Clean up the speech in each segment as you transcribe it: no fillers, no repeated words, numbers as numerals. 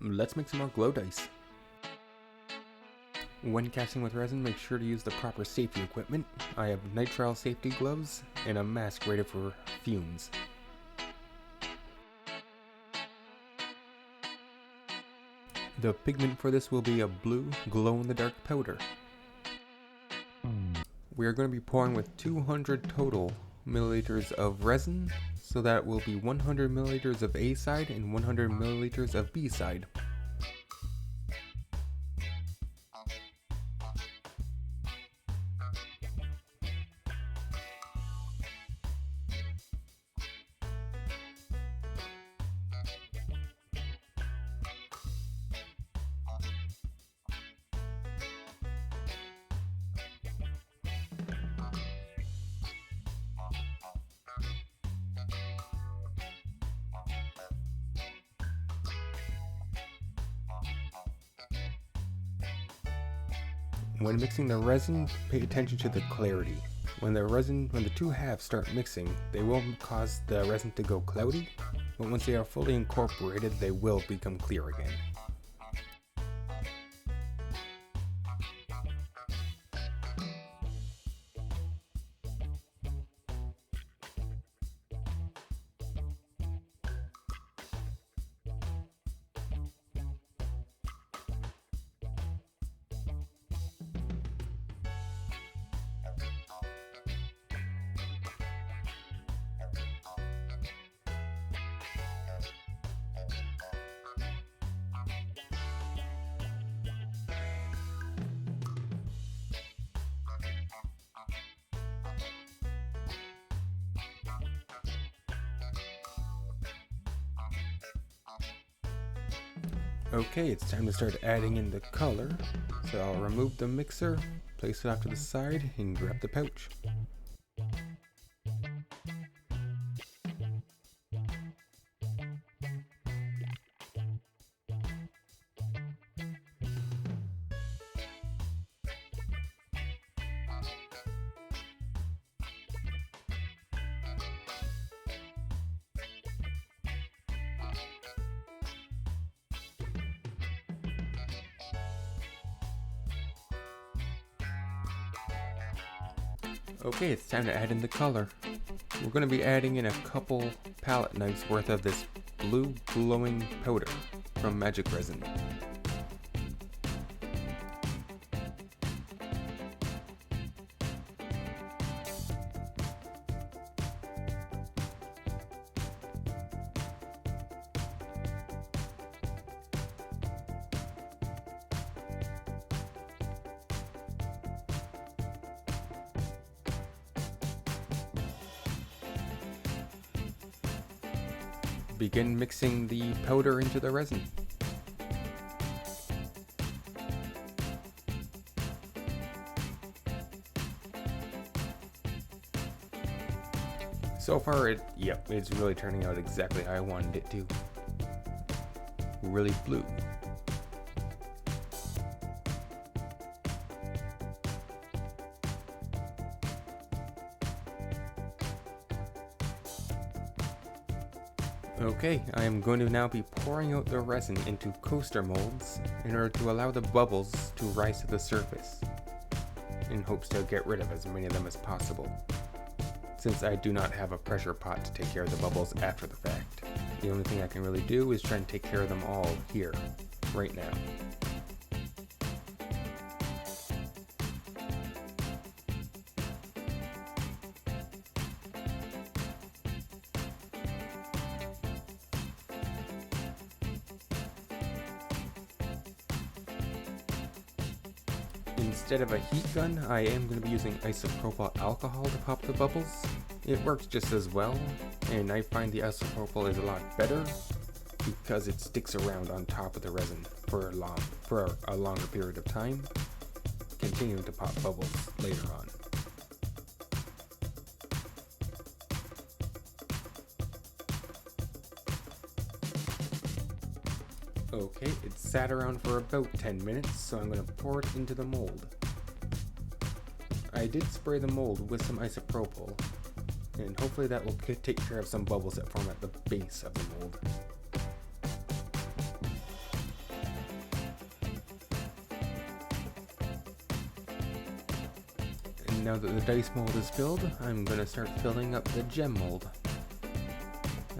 let's make some more glow dice. When casting with resin, make sure to use the proper safety equipment. I have nitrile safety gloves and a mask rated for fumes. The pigment for this will be a blue glow-in-the-dark powder. We are going to be pouring with 200 total milliliters of resin, so that will be 100 milliliters of A side and 100 milliliters of B side. When mixing the resin, pay attention to the clarity. When the two halves start mixing, they will cause the resin to go cloudy, but once they are fully incorporated, they will become clear again. Okay, it's time to start adding in the color, so I'll remove the mixer, place it off to the side, and grab the pouch. Okay, it's time to add in the color. We're going to be adding in a couple palette knives worth of this blue glowing powder from Magic Resin. Begin mixing the powder into the resin. So far, it's really turning out exactly how I wanted it to. Really blue. Okay, I am going to now be pouring out the resin into coaster molds in order to allow the bubbles to rise to the surface, in hopes to get rid of as many of them as possible, since I do not have a pressure pot to take care of the bubbles after the fact. The only thing I can really do is try and take care of them all here, right now. Instead of a heat gun, I am going to be using isopropyl alcohol to pop the bubbles. It works just as well, and I find the isopropyl is a lot better because it sticks around on top of the resin for a longer period of time, continuing to pop bubbles later on. Okay, it sat around for about 10 minutes, so I'm going to pour it into the mold. I did spray the mold with some isopropyl, and hopefully that will take care of some bubbles that form at the base of the mold. Now that the dice mold is filled, I'm going to start filling up the gem mold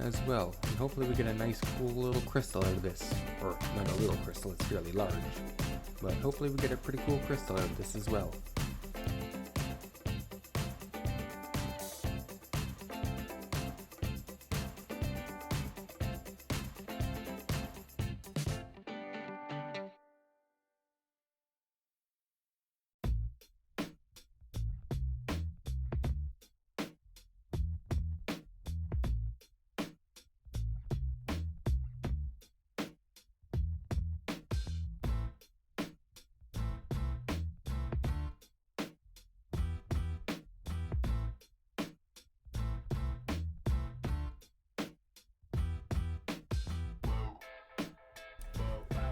as well. And hopefully we get a nice cool little crystal out of this. Or not a little crystal, it's fairly large. But hopefully we get a pretty cool crystal out of this as well.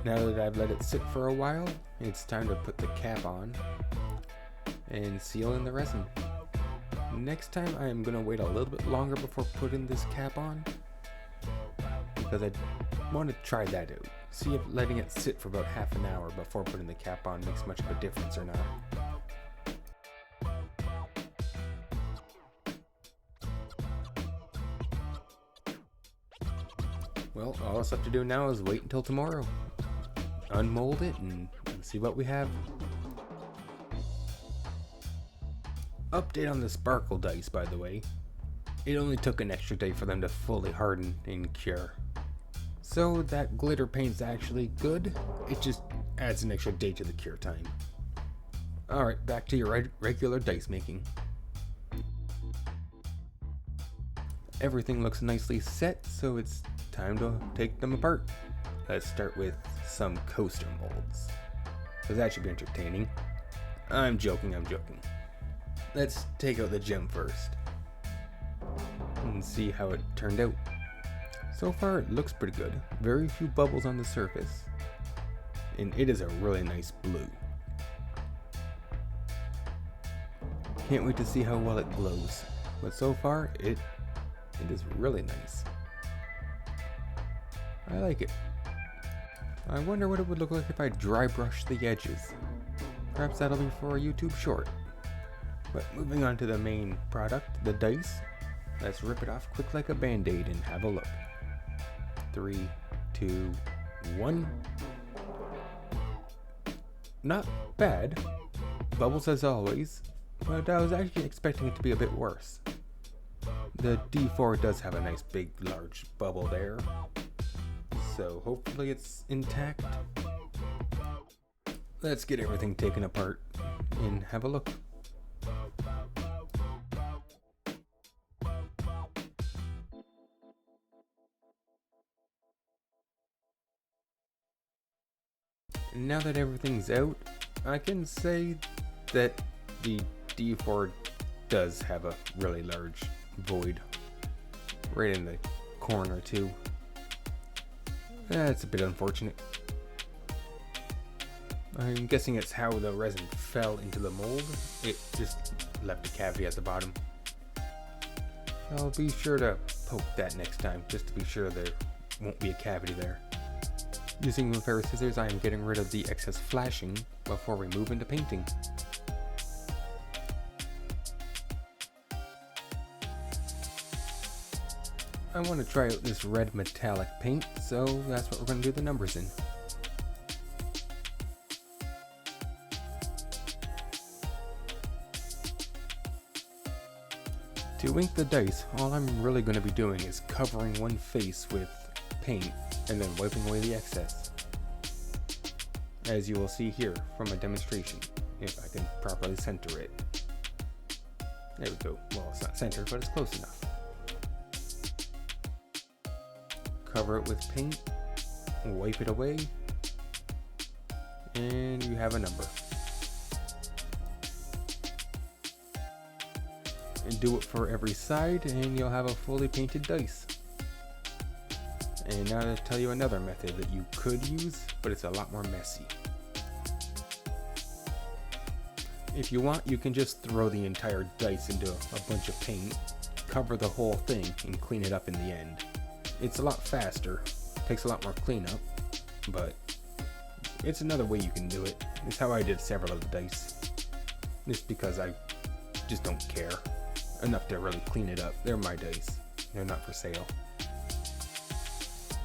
Now that I've let it sit for a while, it's time to put the cap on and seal in the resin. Next time I'm going to wait a little bit longer before putting this cap on, because I want to try that out. See if letting it sit for about half an hour before putting the cap on makes much of a difference or not. Well, all it's left to do now is wait until tomorrow. Unmold it and see what we have. Update on the sparkle dice, by the way. It only took an extra day for them to fully harden and cure. So that glitter paint's actually good. It just adds an extra day to the cure time. Alright, back to your regular dice making. Everything looks nicely set, so it's time to take them apart. Let's start with some coaster molds, because that should be entertaining. I'm joking. Let's take out the gem first and see how it turned out. So far it looks pretty good. Very few bubbles on the surface, and it is a really nice blue. Can't wait to see how well it glows, but so far it is really nice. I like it. I wonder what it would look like if I dry brush the edges. Perhaps that'll be for a YouTube short. But moving on to the main product, the dice. Let's rip it off quick like a band-aid and have a look. 3, 2, 1. Not bad. Bubbles as always, but I was actually expecting it to be a bit worse. The D4 does have a nice big large bubble there, so hopefully it's intact. Let's get everything taken apart and have a look. Now that everything's out, I can say that the D4 does have a really large void right in the corner too. That's a bit unfortunate. I'm guessing it's how the resin fell into the mold. It just left a cavity at the bottom. I'll be sure to poke that next time, just to be sure there won't be a cavity there. Using a pair of scissors, I am getting rid of the excess flashing before we move into painting. I want to try out this red metallic paint, so that's what we're going to do the numbers in. To ink the dice, all I'm really going to be doing is covering one face with paint and then wiping away the excess. As you will see here from a demonstration, if I can properly center it. There we go. Well, it's not centered, but it's close enough. Cover it with paint, wipe it away, and you have a number. And do it for every side, and you'll have a fully painted dice. And now to tell you another method that you could use, but it's a lot more messy. If you want, you can just throw the entire dice into a bunch of paint, cover the whole thing, and clean it up in the end. It's a lot faster, takes a lot more cleanup, but it's another way you can do it. It's how I did several of the dice. Just because I just don't care enough to really clean it up. They're my dice. They're not for sale.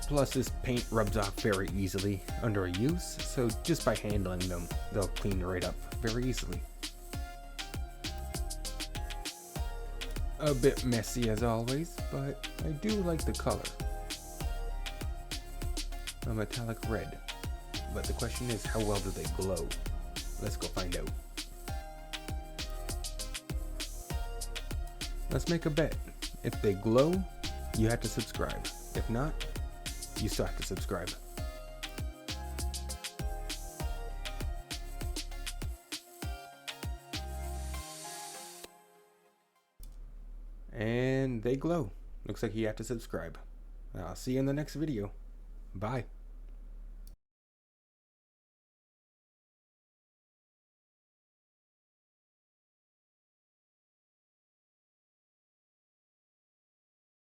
Plus, this paint rubs off very easily under a use, so just by handling them, they'll clean right up very easily. A bit messy as always, but I do like the color. A metallic red. But the question is, how well do they glow? Let's go find out. Let's make a bet. If they glow, you have to subscribe. If not, you still have to subscribe. And they glow. Looks like you have to subscribe. I'll see you in the next video. Bye.